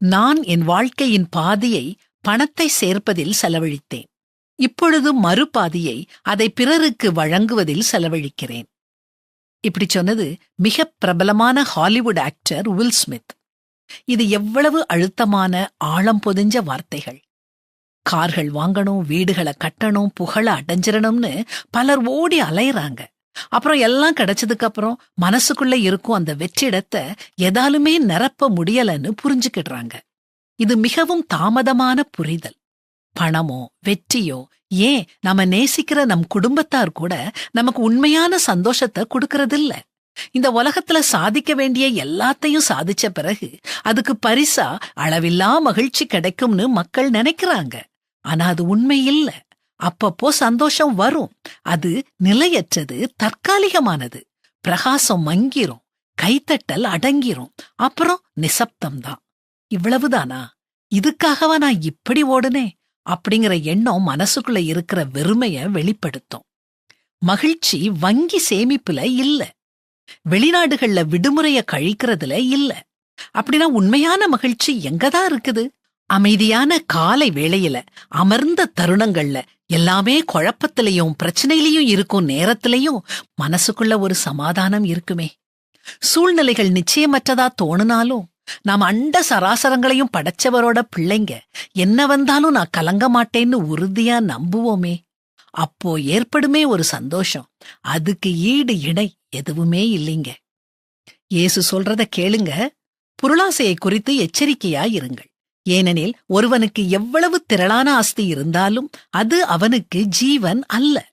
நான் என் வாழ்க்கையின் பாதியை பணத்தை சேர்ப்பதில் செலவழித்தேன். இப்பொழுது மறுபாதியை அதை பிறருக்கு வழங்குவதில் செலவழிக்கிறேன். இப்படி சொன்னது மிக பிரபலமான ஹாலிவுட் ஆக்டர் வில் ஸ்மித். இது எவ்வளவு அழுத்தமான ஆழம் பொதிஞ்ச வார்த்தைகள். கார்கள் வாங்கணும், வீடுகளை கட்டணும், புகழ அடைஞ்சிடணும்னு பலர் ஓடி அலையறாங்க. அப்புறம் எல்லாம் கிடைச்சதுக்கு அப்புறம் மனசுக்குள்ள இருக்கும் அந்த வெற்றிடத்தை எதாலுமே நிரப்ப முடியலன்னு புரிஞ்சுக்கிடுறாங்க. இது மிகவும் தாமதமான புரிதல். பணமோ வெற்றியோ, ஏன் நம்ம நேசிக்கிற நம் குடும்பத்தார் கூட நமக்கு உண்மையான சந்தோஷத்தை கொடுக்கறதில்ல. இந்த உலகத்துல சாதிக்க வேண்டிய எல்லாத்தையும் சாதிச்ச பிறகு அதுக்கு பரிசா அளவில்லா மகிழ்ச்சி கிடைக்கும்னு மக்கள் நினைக்கிறாங்க. ஆனா அது உண்மை இல்ல. அப்பப்போ சந்தோஷம் வரும். அது நிலையற்றது, தற்காலிகமானது. பிரகாசம் மங்கிரும், கைத்தட்டல் அடங்கிரும், அப்புறம் நிசப்தம்தான். இவ்வளவுதானா? இதுக்காகவா நான் இப்படி ஓடுனேன் அப்படிங்கிற எண்ணம் மனசுக்குள்ள இருக்கிற வெறுமைய வெளிப்படுத்தும். மகிழ்ச்சி வங்கி சேமிப்புல இல்ல, வெளிநாடுகள்ல விடுமுறைய கழிக்கிறதுல இல்ல. அப்படின்னா உண்மையான மகிழ்ச்சி எங்கதான் இருக்குது? அமைதியான காலை வேளையில, அமர்ந்த தருணங்கள்ல, எல்லாமே குழப்பத்திலையும் பிரச்சனையிலையும் இருக்கும் நேரத்திலையும் மனசுக்குள்ள ஒரு சமாதானம் இருக்குமே. சூழ்நிலைகள் நிச்சயமற்றதா தோணுனாலும் நாம் அண்ட சராசரங்களையும் படைச்சவரோட பிள்ளைங்க, என்ன வந்தாலும் நான் கலங்க மாட்டேன்னு உறுதியா நம்புவோமே. அப்போ ஏற்படுமே ஒரு சந்தோஷம். அதுக்கு ஈடு இணை எதுவுமே இல்லைங்க. இயேசு சொல்றத கேளுங்க. பொருளாசையை குறித்து எச்சரிக்கையா இருங்கள். ஏனெனில் ஒருவனுக்கு எவ்வளவு திரளான ஆஸ்தி இருந்தாலும் அது அவனுக்கு ஜீவன் அல்ல.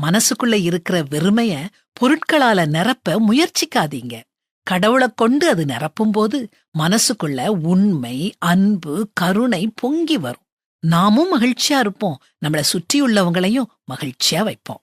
மனசுக்குள்ள இருக்கிற வெறுமைய பொருட்களால நிரப்ப முயற்சிக்காதீங்க. கடவுளைக் கொண்டு அது நிரப்பும்போது மனசுக்குள்ள உண்மை, அன்பு, கருணை பொங்கி வரும். நாமும் மகிழ்ச்சியா இருப்போம், நம்மளை சுற்றியுள்ளவங்களையும் மகிழ்ச்சியா வைப்போம்.